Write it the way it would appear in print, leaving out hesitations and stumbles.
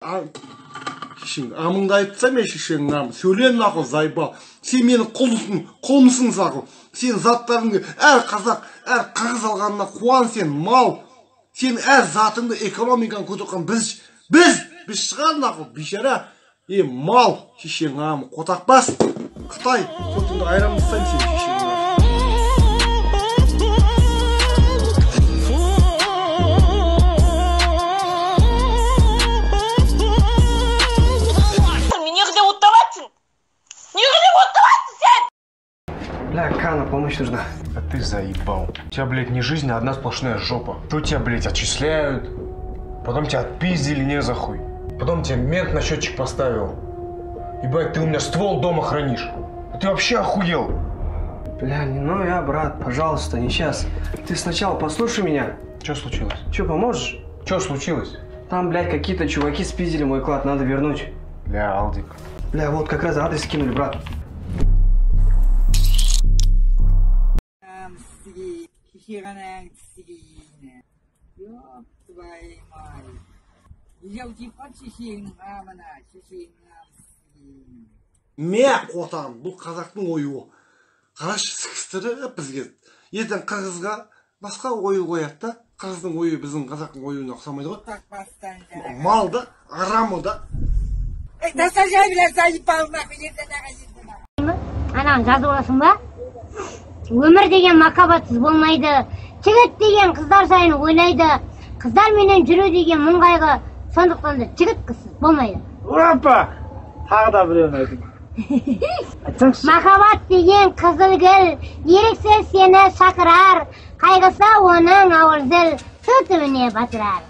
Амыңды айтса мен шешең ам. Сөйлен нақыл зайбал. Сен мені құлмысың сақыл. Сен заттарыңды әр қазақ, әр қағыз алғанына қуан сен мал. Сен әр затыңды экономиканы көтерген біз шығар нақыл бейшара. Мал шешең ам. Қотақбас. Қытай. Қотыңды айрамыстайым сен шешең ам. Бля, Кана, помощь нужна. А ты заебал. У тебя, блядь, не жизнь, а одна сплошная жопа. То тебя, блядь, отчисляют, потом тебя отпиздили не за хуй. Потом тебе мент на счетчик поставил. Ебать, ты у меня ствол дома хранишь. Ты вообще охуел? Бля, не ной, брат, пожалуйста, не сейчас. Ты сначала послушай меня. Что случилось? Че, поможешь? Что случилось? Там, блядь, какие-то чуваки спиздили мой клад, надо вернуть. Бля, Алдик. Бля, вот как раз адрес скинули, брат. Ме қотам, бұл қазақтың ойы. Қарашы сікістірі бізге. Ертең қырғызға басқа ойы қояды да. Қырғыздың ойы біздің қазақтың ойына ұқсамайды ғой. Мал да, арамы да. Анан жазып аласың ба? Өмір деген махаббатсыз болмайды. Жігіт деген қыздар сайын ойнайды. Қыздар менен жүру деген мұң қайғы. Сондықтан да жігіт қызсыз болмайды. Уапа! Тағы да біреуін айтың. Махаббат деген қызыл гүл, ерексе сені шақырар. Қайғыса оның ауыр зіл, су түбіне батырар.